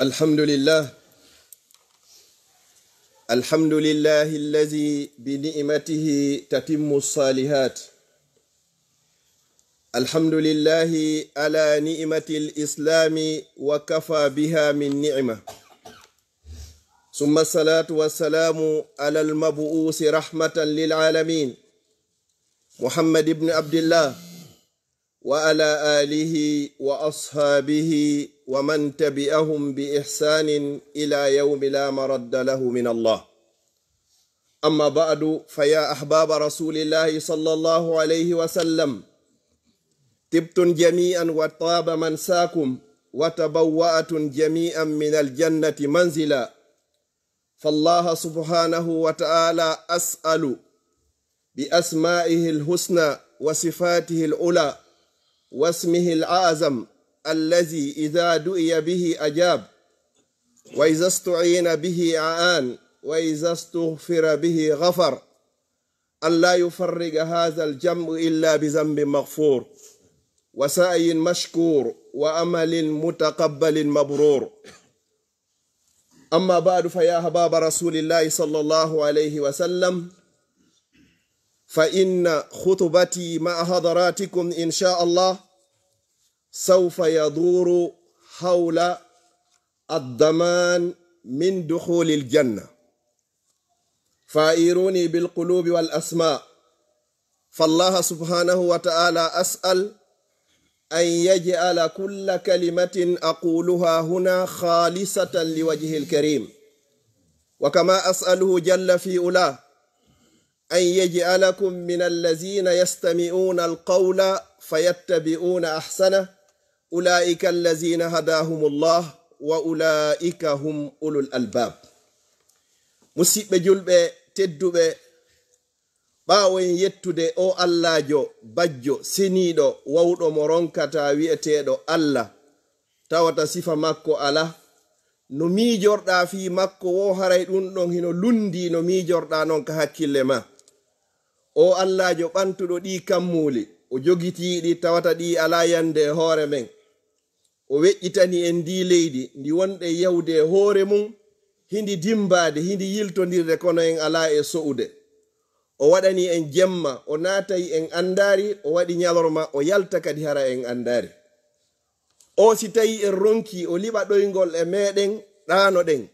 الحمد لله الذي بنعمته تتم الصالحات. الحمد لله على نعمة الإسلام وكفى بها من نعمة، ثم الصلاة والسلام على المبعوث رحمة للعالمين محمد بن عبد الله وعلى آله وأصحابه ومن تبعهم بإحسان إلى يوم لا مرد له من الله. أما بعد، فيا أحباب رسول الله صلى الله عليه وسلم، طبتم جميعا وطاب منساكم وتبوأتم جميعا من الجنة منزلا، فالله سبحانه وتعالى أسأل بأسمائه الحسنى وصفاته العلى واسمه الأعظم الذي إذا دعي به أجاب، وإذا استعين به أعان، وإذا استغفر به غفر، ألا يفرق هذا الجمع إلا بذنب مغفور وسعي مشكور وأمل متقبل مبرور. أما بعد، فيا أحباب رسول الله صلى الله عليه وسلم، فإن خطبتي مع حضراتكم إن شاء الله سوف يدور حول الضمان من دخول الجنة. فائروني بالقلوب والأسماء، فالله سبحانه وتعالى أسأل أن يجعل كل كلمة أقولها هنا خالصة لوجه الكريم، وكما أسأله جل في علاه أن يجعلكم من الذين يستمعون القول فيتبعون أحسنه، أولئك الذين هداهم الله وأولئك هم أولو الألباب. musidɓe julɓe tedduɓe, ɓaawo en yettude o Allahjo bajjo seniiɗo wawɗo mo ronkata wi'eteeɗo Allah, tawata sifa makko ala, no miijorɗa fii makko wo haray ɗum ɗon hino lundi no miijorɗa non ka hakkille ma. O Allahjo ɓantuɗo ɗi kammuli, o jogitiiɗi tawata ɗi ala yande e hoore men, o weƴƴitani en ndi leydi ndi wonɗe yawde e hoore mum, hindi dimbade, hindi yiltodirde kono en ala e so'ude. O waɗani en jemma, o naatayi en andari, o waɗi ñalorma, o yalta kadi hara en andari. O si tawi en ronki o liɓa ɗoygol e meɗen ɗanoɗen,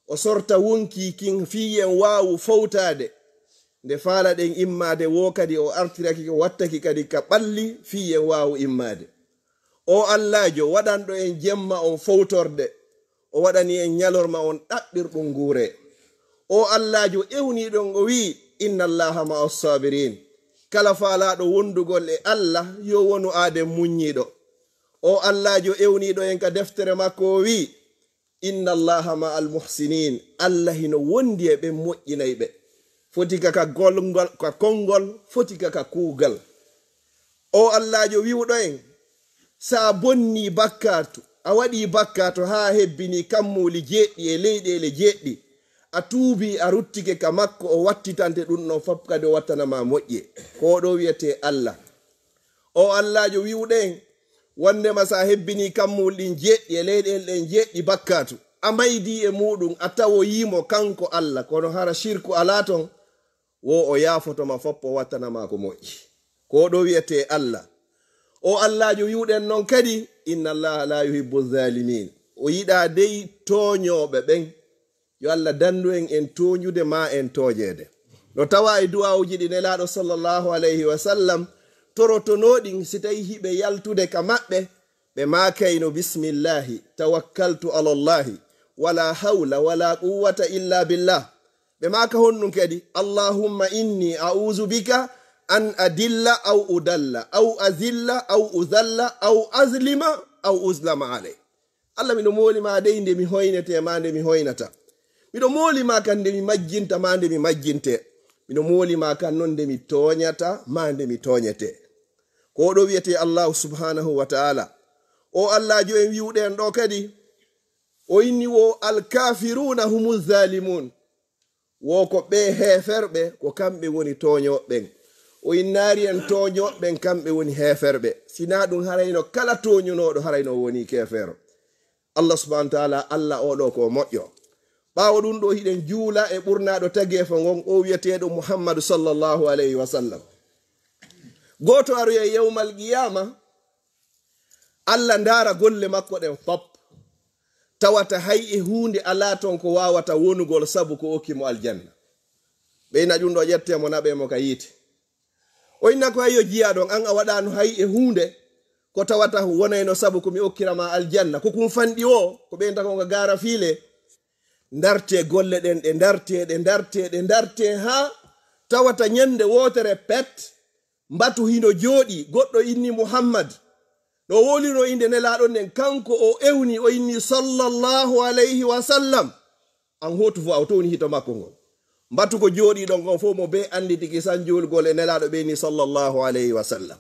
o sorta wonki kin fii en wawu fawtade nde faalaɗen immade, wo kadi o artiraki o wattaki kadi ka ɓalli fii en wawu immade. O Allahjo waɗanɗo en jemma on fawtorde, o waɗani en ñalorma on ɗaɓɓirɗum nguure. O Allahjo ewniɗon o wi inna allaha ma as-sabirin, kala faalaɗo wondugol e Allah yo wonu aade muññiɗo. O Allahjo ewniɗo en ka deftere makko o wi inna allaha ma al muhsinin, Allah hino wondi e ɓe moƴƴinayɓe, foti kaka golgol ka konngol, foti kaka kuugal. O Allahjo wiwɗo en sa bonni bakkatu, a waɗi bakkato ha hebbini kammuli jeɗɗi e leyɗele jeɗɗi, a tuubi a ruttike ka makko, o wattitante ɗum ɗon fop kadi o wattanama moƴƴe. Ko ɗo wiyete Allah. O Allahjo wiwɗen wondema sa hebbini kammuli ɗin jeɗɗi e leyɗele ɗen jeɗɗi bakkatu, a maydi e muɗum, a tawoyimo kanko Allah, kono hara shirku ala ton, wo o yafotoma fop o wattanama ko moƴƴi. Ko ɗo wiyete Allah. O Allahjo wiwɗen noon kadi inna allaha la yuhibbu zalimin, o yiɗa dey toñoɓe ɓen. Yo Allah dandu en toñude ma en tojede. No tawa e du'awuji ɗi nelaɗo sallallahu alayhi wa sallam torotonoɗin si tawi hiɓe yaltude ka maɓɓe, ɓe makayno bismillahi tawakkaltu ala allahi wala hawla wala quwwata illa billah. ɓe maka honɗum kadi allahumma inni a'udhu bika an adilla aw udalla aw azilla aw uzalla aw azlima aw uzlama alay. Allah, miɗo molima dey nde mi hoynete ma nde mi hoynata, miɗo molima kan nde mi majjinta ma nde mi majjinte, miɗo molima kan non nde mi toñata ma nde mi toñete. Ko ɗo wiyete Allahu subhanahu wa ta'ala. O Allahjo en wiwɗen ɗo kadi o inni wo alkafiruna humu zalimun, wo ko ɓe heferɓe, ko kamɓe woni toñoɓen. o innari en toñoɓen kamɓe woni heferɓe. Sina ɗum harayno kala toñunoɗo harayno woni kefero. Allah subhanahu wa ta'ala Allah oɗo ko moƴƴo. ɓaawo ɗum ɗo hiɗen juula e ɓurnaɗo tageefo ngon o wiyeteɗo Muhammadu sallallahu alayhi wa sallam. Goto aroye yawmal qiyama Allah ndara golle makko ɗen fop tawata hay e hunde ala ton ko wawata wonugol sabu ko okkimo aljanna. ɓeyna ɗum ɗo ƴettemo naɓe mo ka yiite. O inna ko hayyo jiya ɗon an a waɗano hay e hunde ko tawata wonayno sabu komi okkirama aljanna. ko kum fanɗi o ko ɓeynta konga gara fiile ndarte golle ɗen ɗe ndarte ha tawata nyande wotere pet mbatu hino jooɗi goɗɗo inni Muhammad no wolino inde nelaɗon nden kanko o ewni o inni sallallahu alayhi wa sallam an hotu fo aw towni hito makko ngol mbatu ko jooɗi ɗon gon fo mo be andi tigi sanjulgol e nelaɗo ɓe ni sallallahu alayhi wa sallam.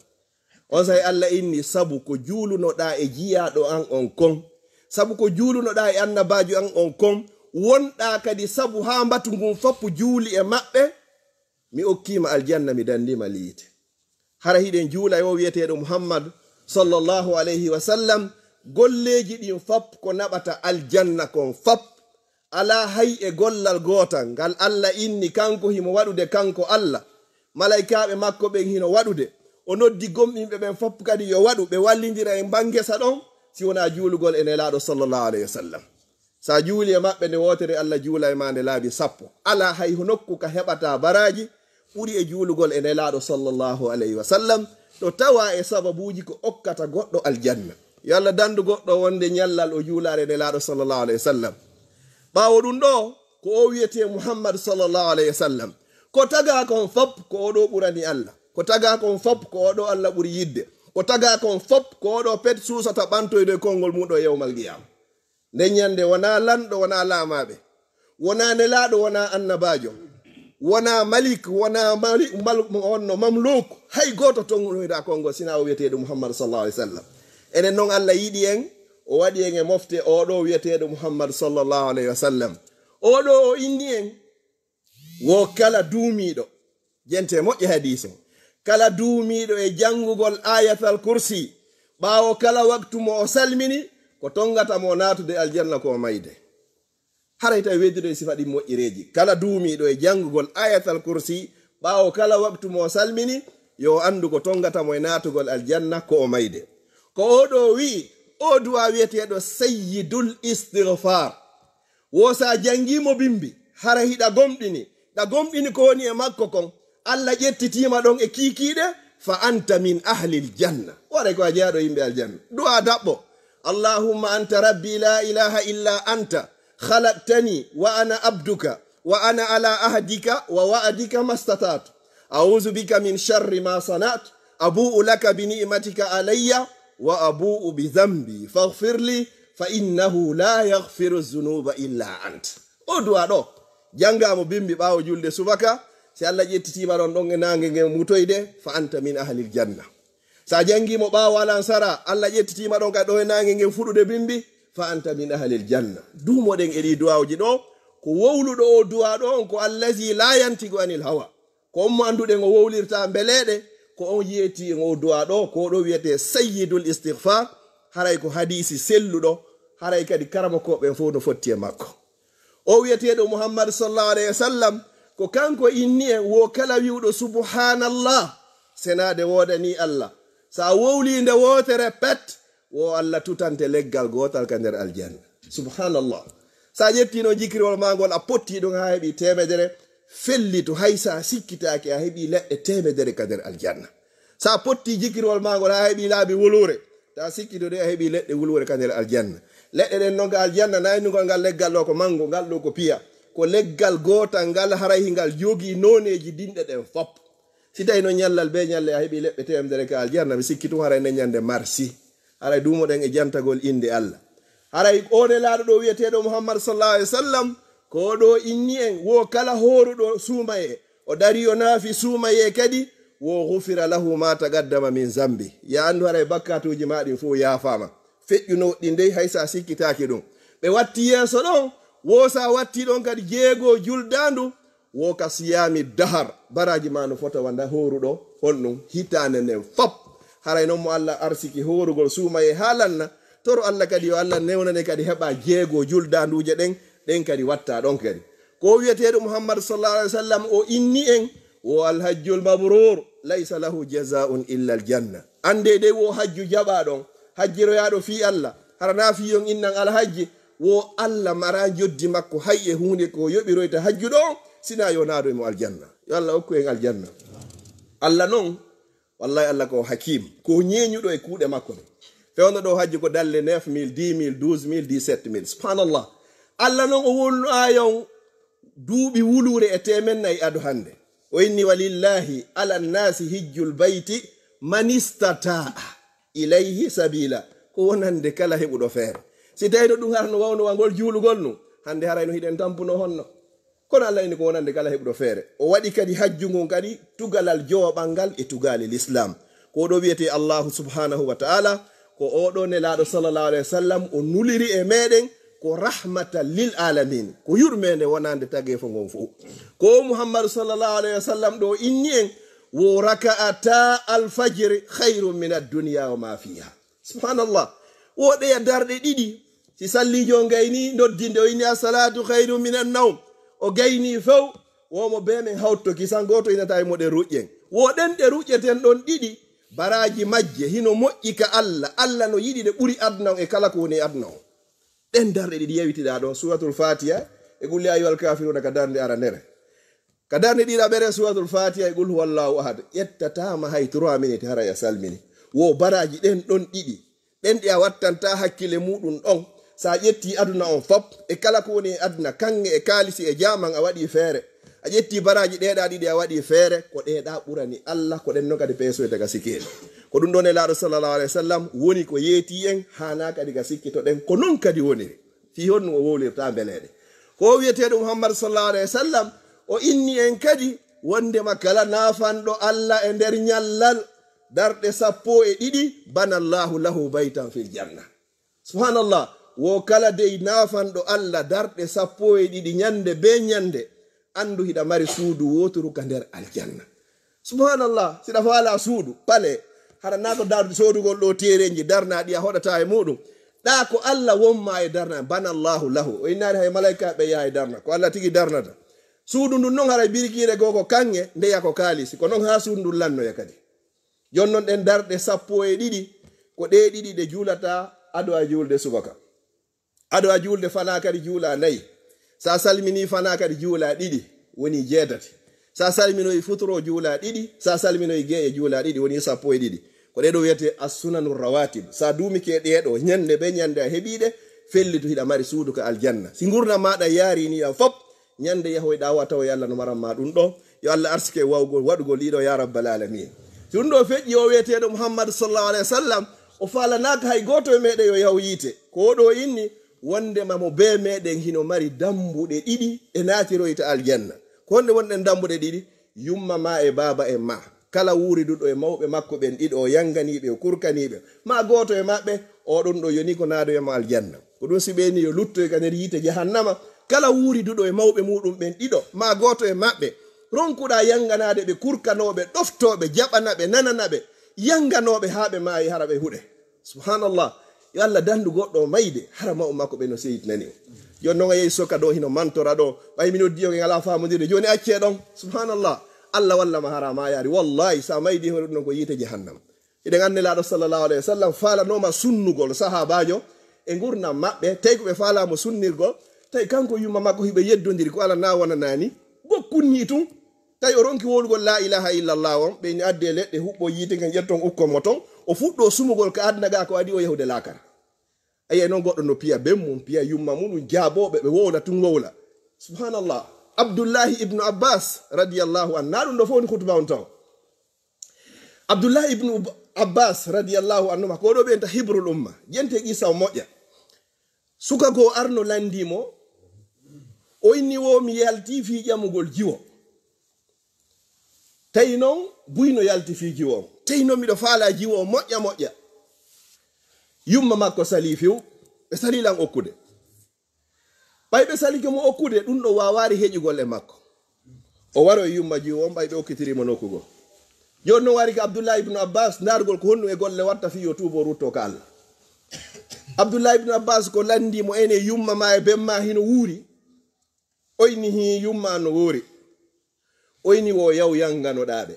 On say Allah inni sabu ko juulunoɗa e jiyaɗo an on kon, sabu ko juulunoɗa e annabajo an on kon, wonɗa kadi sabu ha mbatu ngun foppu juuli e maɓɓe, mi okkima aljanna mi dandima liite. Hara hiɗen juula e o wiyeteɗo Muhammad sallallahu alayhi wa sallam, golleji ɗin fop ko naɓata aljanna kon fop ala hay e gollal gotal ngal Allah inni kanko himo waɗude kanko Allah, malaikaɓe makko ɓen hino waɗude, o noddi gomɗinɓe ɓen fop kadi yo waɗu ɓe wallidira e bangesa ɗon si wona juulugol e nelaɗo sallallahu alayhi wa sallam. sa juuli e maɓɓe nde wotere Allah juula e ma nde laabi 10 ala hay nokku ka heɓata baraji ɓuri e juulugol e nelaɗo sallallahu alayhi wa sallam to tawa e sababuji ko okkata goɗɗo aljanna. yo Allah dandu goɗɗo wonde nyallal o juulare nelaɗo sallallahu alayhi wa sallam. ɓawo ɗum ɗo ko o wiyete Muhammad sallallahu alayhi wa sallam ko taga kon fop ko oɗo ɓurani Allah, ko taga kon fop ko oɗo Allah ɓuri yidde, ko taga kon fop ko oɗo pet suusata ɓantoyde konngol muɗo yewmal qiyama. nden nyande wona lanɗo wona laamaɓe, wona nelaɗo wona annabajo, wona malik wona onno mamluk, hay goto tongunoyda konngol sina o wiyeteɗo Muhammad sallallahu alayhi wa sallam. enen noon Allah yiɗi en o waɗi en e mofte oɗo wiyeteɗo Muhammad sallallahu alayhi wa sallam. oɗo o inni en wo kala duumiɗo, jente moƴƴe hadise, kala duumiɗo e jangugol ayatal kursi ɓawo kala waktu mo o salmini ko tongata mo natude aljanna ko mayde. haray tawi weddido e sifa ɗi moƴƴireji, kala duumiɗo e jangugol ayatal kursi ɓawo kala waktu mo o salmini yo andu ko tongata mo e natugol aljanna ko o mayde. ko oɗo wi o duwa wiyeteɗo sayyidul istighfar, wo sa jangimo bimbi hara hiɗa gomɗini ko woni e makko kon Allah ƴettitima ɗon e kikiɗe fa anta min ahlil janna. waɗa ko a jeyaɗo yimɓe aljanna. du'a daɓɓo allahumma anta rabbi la ilaha illa anta khalaqtani wa ana abduka wa ana ala ahdika wa wa'adika mastata'tu a'udhu bika min sharri ma sana'tu abu'u laka bi ni'matika alayya wa abu'u bi dhanbi faghfirli fa innahu la yaghfiru dhunuba illa anta. o du'a ɗo jangamo bimbi ɓawo julde subaka, si Allah ƴettitima ɗon e nange nge mutoyde fa anta min ahlil janna. sa jangimo ɓawo alansara Allah ƴettitima ɗon kadi ɗo e nange ngen fuɗude bimbi fa anta min ahlil janna. dumoɗen e ɗi duwawji ɗo ko wowluɗo o duwa ɗo on ko allazi la yantigu anil hawa, ko on mo anduɗen o wowlirta beleɗe, ko on yiyeti en o duwa ɗo ko ɗo wiyete sayyidul istighfar. haray ko hadisi selluɗo, haray kadi karamakoɓen fof no fotti e makko. o wiyeteɗo Muhammad sallallahu alayhi wa sallam ko kanko inni en wo kala wiwɗo subhanallah senade wodani Allah, sa wowlinde wotere pet wo Allah tutante leggal gotal ka nder aljanna. subhanallah. sa ƴettino jikirwol magol a potti ɗum ha heɓi 100 fellito hay sa sikkitaki a heɓi leɗɗe 100 ka nder aljanna. sa potti jikirwol magol ha heɓi laabi wulure ta sikkitode a heɓi leɗɗe wulure ka nder aljanna. leɗɗe ɗen noon ka aljanna naynugol ngal leggal ɗo ko mango, ngal ɗo ko piya, ko leggal gotal ngal haray ngal jogi noneji dinɗe ɗen fop. si tawi no nyallal be nyalle a heɓi leɗɗe 100 ka aljanna mi sikki tum haray neñande marsi, haray dumoɗen e jantagol inde Allah. haray one laaɗo ɗo wiyeteɗo Muhammad sallallahu alayhi wa sallam ko ɗo inni en wo kala horuɗo suumaye o dari o naafi suumaye kadi wo ghufira lahu ma taqaddama min zambi. ya andu haray bakkatuji maɗin fo yafama feƴƴuno ɗi ndey hay sa sikkitaki ɗum. ɓe watti yeeso ɗon wo sa watti ɗon kadi jeego juldandu wo ka siyami dahar, baraji ma no fota wanda horuɗo honɗum hitande nden fop. haray noon mo Allah arsiki horugol suumaye haalanna toro Allah kadi yo Allah newnane kadi heɓa jeego juldanduje ɗen kadi watta ɗon kadi ko wiyeteɗo Muhammad sallallahu alaihi wasallam o inni en wo alhajjul mabrur laysa lahu jazaa'un illa aljanna ande de wo hajju jaɓa ɗon hajjiroyaɗo fi Allah harana fi yon innan alhajji wo Allah mara joddi makko hayye hunde ko yoɓiroyta hajju ɗo sina yonaɗo e mo aljanna yo Allah hokku en aljanna Allah noon wallahi Allah ko hakim ko ñeñuɗo e kuuɗe makko ɗe fewno ɗo hajji ko dalle 9 000 10 000 12 000 17 000 subhanallah Allah noon o wolno ayon duuɓi wulure e temennayi adu hande o inni walillahi ala nnasi hijjul bayti man istataa ilayhi sabila ko wonande kala heɓuɗo feere si tawino ɗum harno wawno wangol juulugol nu hande harayno hiɗen tampuno honno kono Allah ini ko wonande kala heɓuɗo feere o waɗi kadi hajju ngon kadi tugalal jowoɓal ngal e tugali l'islam ko ɗo wiyete allahu subhanahu wa ta'ala ko oɗo nelaɗo sallallahu alaihi wasallam o nuliri e meɗen ko rahmatan lil alamin ko yurmede wonande tagefo ngon fo ko muhammadu sallallahu alaihi wasallam ɗo inni en wo raka'ata alfajri khairun min ad-dunya wa ma fiha subhanallah wo ɗeya darɗe ɗiɗi si sallijo gayni noddinde o inni as-salatu khairun min an-nawm o gayni few womo be men hawto kisan goto inata e moɗen ruƴƴen woɗen ɗe ruƴƴeten ɗon ɗiɗi baraji majje hino moƴƴi ka Allah no yiɗi ɗe ɓuri adna e kala ko woni adna o ɗen darɗe ɗiɗi yewitiɗa ɗo suratul fatiha e qul ya ayyuhal kafiruna ka darde aranere ka darde ɗiɗaɓere suratul fatiha e qul huwallahu ahad ƴettatama hay 3 minutes hara ya salmini wo baraji ɗen ɗon ɗiɗi ɗen ɗi a wattanta hakkille muɗum ɗon sa ƴetti aduna on fop e kala ko woni e aduna kange e kalisi e jaman a waɗi feere a ƴetti baraji ɗeɗa ɗiɗi a waɗi feere ko ɗeɗa ɓurani Allah ko ɗen no kadi peeso e daga sikkeɗe ko ɗum ɗon e laaɗo sallallahu alaihi wasallam woni ko yeeti en hana kadi ga sikkito ɗen ko non kadi woniri fi honno o wowlirta beleɗe ko wiyeteɗo Muhammad sallallahu alaihi wasallam o inni en kadi wondema kala nafanɗo Allah e nder nyallal darɗe 12 bana Allahu lahu baytan fil janna subhanallah wo kala dey nafanɗo Allah darɗe 12 nyande be nyande andu hiɗa mari suudu wotoru ka nder aljanna subhanallah siɗa faala suudu pale hara nako darde sodugol ɗo tereji darnaɗi a hoɗata e muɗum ɗa ko Allah wonma e darna bana Allahu lahu o innani hay malaika ɓe yaha e darna ko Allah tigi darnata suudu ndun noon haray birkire goo ko kange ndeya ko kaalisi ko noon ha suudu ndun lannoya kadi jonnon ɗen darɗe 12 ko ɗe ɗiɗi ɗe juulata ado a julde subaka ado a julde fana kadi juula 4 sa salmini fana kadi juula 2 woni 7 sa salminoyi futuro juula 2 sa salminoyi geeye juula 2 woni 12 ko ɗeɗo wiyete as-sunanur rawatib sa dumike ɗeɗo nyande be nyande a heɓiɗe fellitu hiɗa mari suudu ka aljanna si gurna maɗa yarini ya fop nyande yahoyɗa wa tawa Allah no maranma ɗum ɗo yo Allah arsike wawgol waɗugol ɗiɗo ya rabbal alamin si ɗum ɗo feƴƴi o wiyeteɗo Muhammad sallallahu alaihi wasallam o falanaka hay goto e meɗen yo yaw yite ko ɗo inni wondema mo be meɗen hino mari dambuɗe ɗiɗi e natiroyta aljanna ko wonde wonɗen dambuɗe ɗiɗi yumma ma e baba e ma kala wuriduɗo e mawɓe makko ɓen ɗiɗo o yanganiɓe o kurkaniɓe ma goto e maɓɓe oɗon ɗo yoni ko nadoyemo aljanna ko ɗum si ɓeni yo luttoy ka nder yite jahannama kala wuriduɗo e mawɓe muɗum ɓen ɗiɗo ma goto e maɓɓe ronkuɗa yanganade ɓe kurkanoɓe ɗoftoɓe jaɓanaɓe nananaɓe yanganoɓe haɓe maayi hara ɓe huɗe subhanallah yo Allah dandu goɗɗo mayde hara mawɓe makko ɓe no seyitnani o joni noon a yehi soka ɗo hino mantora ɗo ɓay min oddiyoge ngala famodirde joni acce ɗon subhanallah Allah wallama hara ma yaari wallahi sa maydi hoɗum ɗon ko yiite jahannam eɗen anne laɗo sallallahu alaihi wasallam falanoma sunnugol sahabajo e gurnam maɓɓe tawi ko ɓe falamo sunnirgol tawi kanko yumma makko hiɓe yeddodiri ko ala na wonanani bokkunni tun tawi o ronki wolugol la ilaha illallah on ɓe ni adde leɗɗe huɓɓo yiite gen ƴetton ukkonmo ton o fuɗɗo sumugol ka adna ga ko adi o yahude lakara ayi noon goɗɗo no piya ben mum piya yumma muɗum jaaboɓe ɓe wowla tun wowla subhanallah Abdullahi ibnu Abbas radiyallahu an na ɗum ɗo fowni khutba on taw Abdullahi ibnu Abbas radiyallahu anhuma ko ɗo ɓenta hibrul umma jente qissa o moƴƴa suka go arno landimo o inni wo mi yalti fi ƴamugol jiwo tawi noon buyno yalti fi jiwo on tawi noon miɗo faala jiwo o moƴƴa moƴƴa yumma makko sali few ɓe salilan okkude ɓay ɓe salike mo okkude ɗum ɗo wawari heƴugol e makko o waro e yumma jiwo on ɓay ɓe okkitirimo nokkugol joni noon wari ko Abdullah ibnu Abbas dargol ko honnu e golle watta fi yo tuubo rutto ka Allah Abdullah ibn Abbas ko landi mo ene yumma ma e bemma hino wuri oyni hi yumma no wuri oyni wo yaw yangano dabe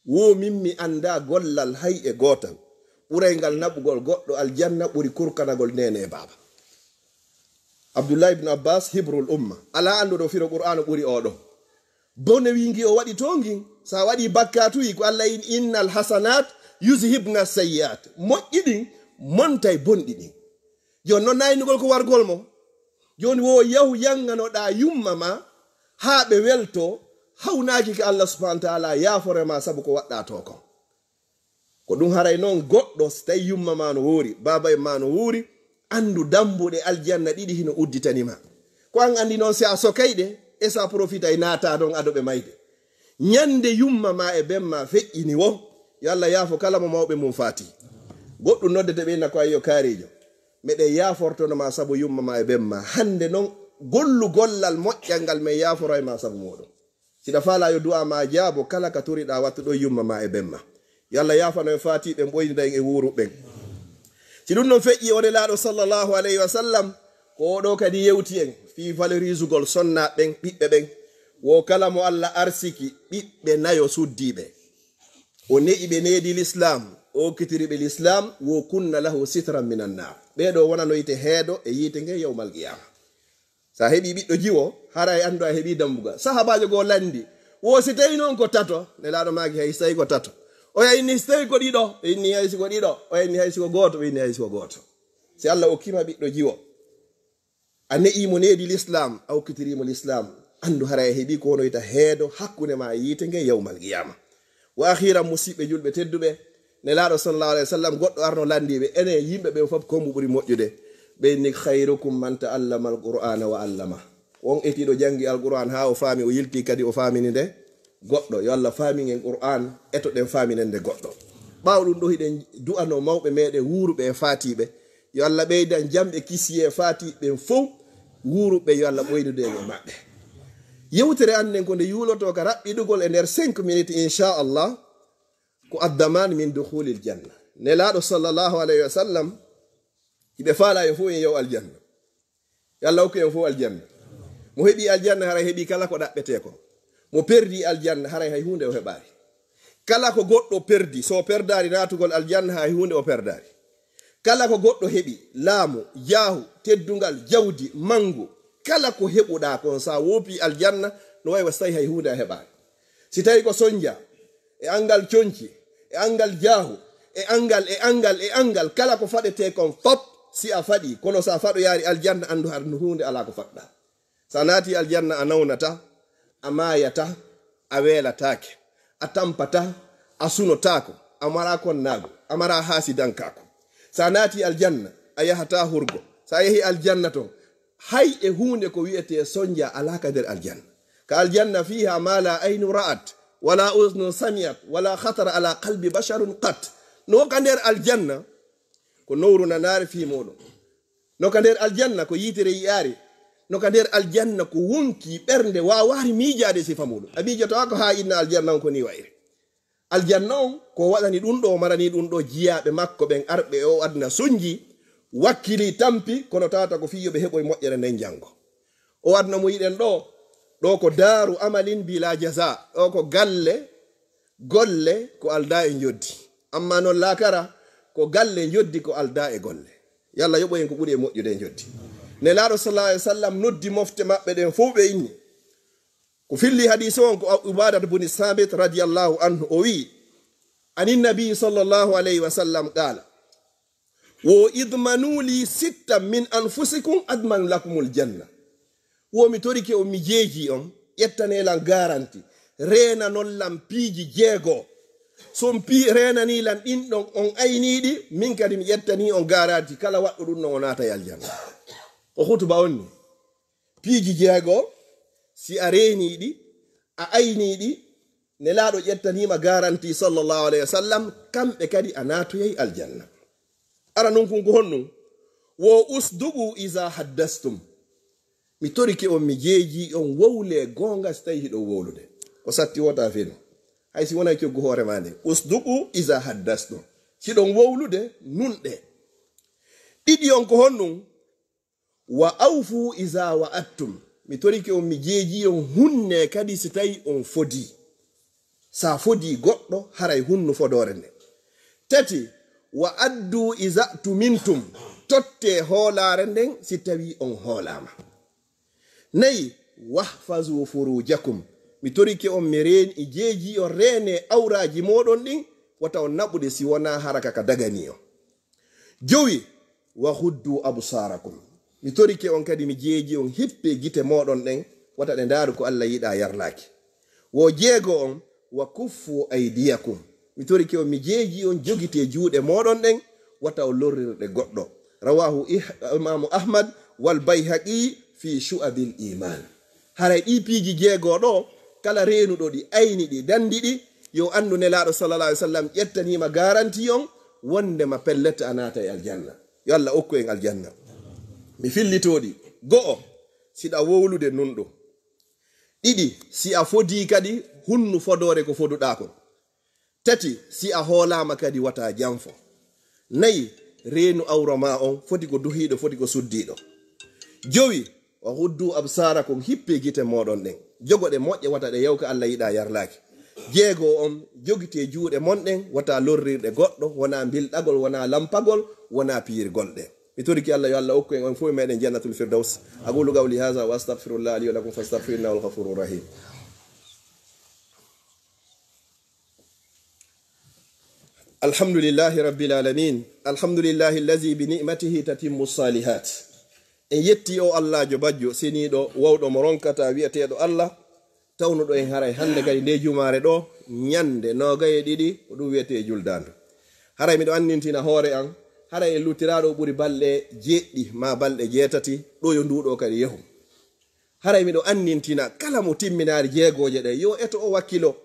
wo mimmi anda gollal hay e gotal ɓuraygal naɓugol goɗɗo aljanna ɓuri kurkanagol nene baba. Abdullah ibn Abbas hibrul umma ala anduɗo firo qur'anu ɓuri oɗo bone wingi o waɗi tongin sa waɗi bakkatuyi ko Allah innal hasanat yuzhibna sayyiat moƴƴiɗin montay bonɗi ɗin joni noon naynugol ko wargol mo joni wo yahu yanganoɗa yumma ma ha ɓe welto hawnaki ko Allah subhanahu wa ta'ala yaforema sabu ko waɗɗa to kon ko ɗum haray noon goɗɗo so tawi yumma ma no woori baba en ma no woori andu dambuɗe aljanna ɗiɗi hino udditanima ko an andi noon si a sokayɗe e sa profita e naata ɗon adoɓe mayde ñande yumma ma e bemma feƴƴini wo yo Allah yaafo kala mo mawɓe mum faati goɗɗum noddete ɓeyna ko ayyo kaarijo meɗen yaafortonoma sabu yumma ma e bemma hande noon gollu gollal moƴƴal ngal min yaaforo e ma sabu moɗon siɗa faala yo du'a ma jaabo kala ka turiɗa wattuɗo yumma ma e bemma yo Allah yaafano e faati ɓen ɓoynida en e wuruɓen si ɗum noon feƴƴi o nelaɗo sallllahu alayhi wa sallam ko oɗo kadi yewti en fi valorisugol sonnaɓen ɓiɓɓe ɓen wo kala mo Allah arsiki ɓiɓɓe nayo suddiɓe o ne'i ɓe needi l'islam o kitiriɓe l'islam wo kunna lahu sitran minan nar ɓeɗo wonanoyte heedo e yiite nge yawmal qiyama sa heɓi ɓiɗɗo jiwo hara e andu a heɓi dambuga sahabajo go landi wo si tawi noon ko tato nelaɗo maki hay so tawi ko tato o yayni so tawi ko ɗiɗo o inni hay siko ɗiɗo o yayni hay siko goto o inni hay siko goto si Allah okkima ɓiɗɗo jiwo a ne'imo needi l'islam a okkitirimo l'islam andu hara e heɓi ko wonoyta heedo hakkunde ma yiite nge yawmal qiyama wa akhiran musidɓe julɓe tedduɓe nelaɗo sallallahu alayhi wa sallam goɗɗo arno landiɓe ene yimɓe ɓe fof kombu ɓuri moƴƴude ɓeyni khayrukum man ta'allama alqur'ana wa allama on etiɗo jangi alqur'an ha o faami o yilti kadi o faamini nde goɗɗo yo Allah faaminen qur'an eto ɗen faaminen nde goɗɗo ɓaw ɗum ɗo hiɗen du'ano mawɓe meɗen wuruɓe e faatiɓe yo Allah ɓeydan jamɓe kisiye faatiɓen fof wuruɓe yo Allah ɓoynude e maɓɓe yewtere annen ko nde yuuloto ka raɓɓiɗugol e nder 5 minutes inchallah ko addaman min dukhulil janna nelaɗo sallllahu alayhi wa sallam hiɓe faala yo fof en yew aljanna yo Allah hokku en fof aljanna mo heɓi aljanna haray heɓi kala ko ɗaɓɓete ko mo perdi aljanna haray hay hunde o heɓari kala ko goɗɗo perdi so perdari natugol aljanna hay hunde o perdari kala ko goɗɗo heɓi laamu jaahu teddungal jawdi mangu kala ko heɓuɗa kon sa wopi aljanna no wawi so tawi hay hunde a heɓari si tawi ko sonja e angal conci e angal jaahu e angal kala ko faɗete kon fop si a faɗi kono sa faɗo yaari aljanna andu har hunde ala ko faɗɗa sa naati aljanna a nawnata a mayata a weelatake a tampata a sunotako a mara konnago a mara haasidankako sa naati aljanna a yahata hurgo sa yehi aljanna ton hay e hunde ko wiyete sonja alaka nder aljanna ka aljanna fiha ma la aynu ra'at wala uznun samiat wala khatara ala qalbi basharun qat no ka nder aljanna ko nowru nanare fi moɗon no ka nder aljanna ko yitere yi'ari no ka nder aljanna ko wonki ɓernde wawari miijade sifa muɗum a miijotawa ko ha inna aljanna on ko ni wayre aljanna on ko waɗani ɗum ɗo marani ɗum ɗo jiyaɓe makko ɓen arɓe o adna sonji wakkili tampi kono tawata ko fiyoɓe heɓoye moƴƴere nden jango o adna mo yiɗen ɗo ko daaru amalin bila jaza o ko golle ko alda e joddi amma noon lakara ko galle joddi ko alda e golle yalla yoɓoyen ko ɓuuri e moƴƴude e joddi nelaɗo sallallahu alayhi wa sallam noddi mofte maɓɓe ɗen fof ɓe inni ko filli hadise on ko ubadat buni sabit radiallahu anhu o wi anin nabi sallallahu alayhi wa sallam qala wo idmanuli sitta min anfusikum adman lakumul janna wo mi torike o mi jeeji on ƴettanelan garanti rena non lam piiji jeego son renanilan ɗin ɗon on ayniɗi min kadi mi ƴettani on garanti kala waɗɗo ɗum non o naata e aljanna o hutuba on ni piiji jeego si a reniɗi a ayniɗi nelaɗo ƴettanima garanti sallallahu alayhi wa sallam kamɓe kadi a natoyey aljanna ara non kun ko honnum wo usduɓu isa haddastum mi torike on mi jeeji on wowle gonga so tawi hiɗo wowlude ko satti wota feno hay si wona coggu hoore ma nde usduɓu isa haddastum siɗon wowlude nunɗe ɗiɗi on ko honnum wa awfu iza wa'attum mi torike on mi jeeji on hunne kadi si tawi on fodi sa fodi goɗɗo haray hunnu fodore nde. Tati wa addu iza tumintum totte hoolare nden si tawi on hoolama. Nayi wahfazu furujakum mi torike on mi reeni jeeji on reene awraji moɗon ɗin wata on naɓude si wona haraka ka dagani on. Jowi wa huddu absarakum mi torike on kadi mi jeeji on hippe gite moɗon ɗen wata ɗe ndaaru ko Allah yiɗa yarlaki. Wo jeego on wa kuffu aydiyakum mi torike on mi jeeji on jogite juuɗe moɗon ɗen wata on lorrirɗe goɗɗo. Rawahu imamu Ahmad wal Bayhaqi fi shu'abil iman. Haray ɗi piiji jeego ɗo kala reenuɗo ɗi ayni ɗi dandi ɗi yo andu nelaɗo sallallahu alaihi wasallam ƴettanima garanti on wonde ma pellete a naata e aljanna. Yo Allah okku en aljanna. Mi fillitoɗi go'o siɗa wowlude nunɗo. Ɗiɗi si a fodi kadi hunnu fodore ko foduɗa kon. Tati si a hoolama kadi wata janfo. Nayi reenu awra ma on foti ko duhiɗo foti ko suddiɗo. Jowi wa huddu absarakum hippe gite moɗon ɗen jogoɗe moƴƴe wata ɗe yewka Allah yiɗa yarlaki. Jeego on jogite juuɗe monɗen wata lorrirɗe goɗɗo wona bilɗagol wona lampagol wona piirgol ɗe. mi toriki Allah yo Allah okku en on fu meɗen jannatul firdaus. aqulu qawli hadha wa astaghfirullah li wa lakum fastaghfiruhu wal ghafurur rahim. alhamdulillahi rabbil alamin alhamdulillahi allazi bi ni'matihi tatimmu salihat. en yetti o Allah jo bajjo seniɗo wawɗo mo ronkata wi'eteɗo Allah tawnuɗo en haray hande kadi nde jumare ɗo ñande nogaye ɗiɗi ko ɗum wiyete juldando. haray miɗo annintina hoore an haray en luttiraɗo ɓuri balɗe jeɗɗi ma balɗe jeetati ɗo yo nduɗo kadi yehu. haray miɗo annintina kala mo timminari jeegoje ɗe yo eto o wakkilo.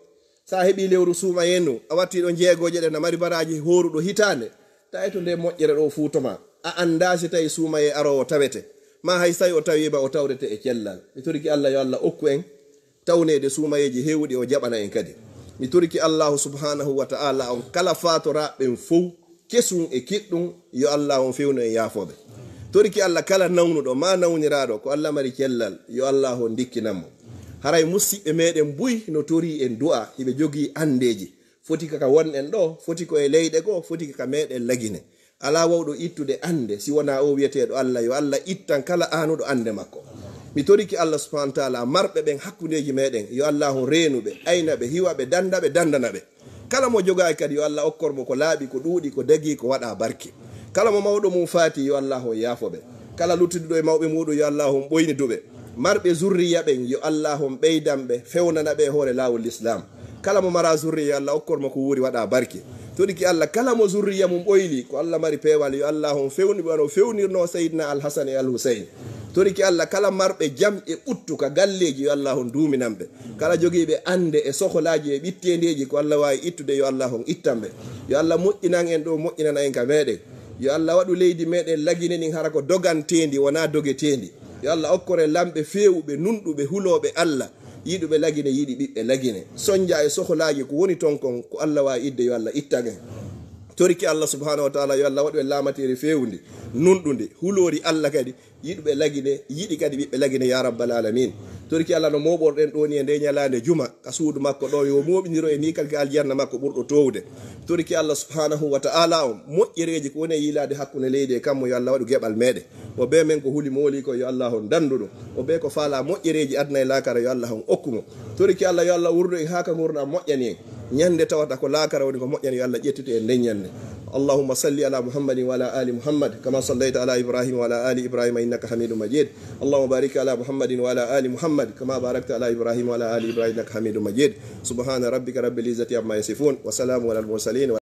sa heɓi lewru suuma yennu a wattiɗo jeegoje ɗe na mari baraji horuɗo hitande ta eto nde moƴƴere ɗo futoma a andasi tawi suumaye arowo tawete ma hay sawi o tawiba o tawrete e cellal. mi toriki Allah yo Allah okku en tawnede suumayeji hewɗi o jaɓana en kadi. mi toriki Allahu subhanahu wa ta'ala on kala fatoraɓen fof kesum e kiɗɗum yo Allah on fewno en yaafoɓe. toriki Allah kala nawnuɗo ma nawniraɗo ko Allah mari cellal yo Allah on dikkinanmo. haray musidɓe meɗen buy no tori en du'a hiɓe jogii andeji foti kaka wonɗen ɗo foti ko e leyɗe goo foti kaka meɗen lagine. ala wawɗo ittude ande si wona o wiyeteɗo Allah yo Allah ittan kala anuɗo ande makko. mi toriki Allah subhanahu wa ta'ala marɓe ɓen hakkundeji meɗen yo Allah reenuɓe aynaɓe hiwaɓe dandaɓe dandanaɓe. kala mo jogaki kadi yo Allah okkormo ko laaɓi ko ɗuuɗi ko dagi ko waɗa barke. kala mo mawɗo mum faati yo Allah yaafoɓe. kala luttuɗo e mawɓe muɗum yo Allah ɓoyniduɓe. marɓe zurriya ɓen yo Allah ɓeydanɓe fewnanaɓe hoore lawol l'islam. kala mo mara zurriya yo Allah okkormo ko wuuri waɗa barke. toriki Allah kala mo zurriya mum ɓoyli ko Allah mari peewal yo Allah fewni ɓe fewnirno Sayyidina al-Hasan e al-Husayn. toriki Allah kala marɓe jam e ɓuttuka galleji yo Allah duminanɓe. kala jogiiɓe ande e soholaji e ɓittendeji ko Allah wawi ittude yo Allah ittanɓe. yo Allah moƴƴinan en ɗo moƴƴinana en ka meɗen. yo Allah waɗu leydi meɗen lagine nin hara ko dogantendi wona dogetendi. yo Allah okkore lamɓe fewɓe nunɗuɓe huloɓe Allah yiɗuɓe lagine yiɗi ɓiɓɓe lagine sonja e soholaji ko woni ton kon ko Allah wawi idde yo Allah ittan en. toriki Allah subhanahu wa ta'ala yo Allah waɗu e laamateri fewndi nunɗundi hulori Allah kadi yiɗuɓe lagine yiɗi kadi ɓiɓɓe lagine ya rabbal alamin. toriki Allah no moɓorɗen ɗo ni e nde ñalande juma ka suudu makko ɗo yo moɓidiro e ni kadi ka aljanna makko ɓurɗo towde. toriki Allah subhanahu wa ta'ala o moƴƴereji ko woni e yilade hakkunde leydi e kammo yo Allah waɗu geɓal meɗe. o be men ko huli mooli ko yo Allah danduɗo o be ko faala moƴƴereji adna e lakara yo Allah okkumo. toriki Allah yo Allah wurdo e haka gurna moƴƴani en ñande tawata ko lakara woni ko moƴƴani yo Allah ƴettute e nden ñande. اللهم صل على محمد وعلى آل محمد كما صليت على إبراهيم وعلى آل إبراهيم إنك حميد مجيد. اللهم بارك على محمد وعلى آل محمد كما باركت على إبراهيم وعلى آل إبراهيم إنك حميد مجيد. سبحان ربك رب العزة عما يصفون وسلام على المرسلين.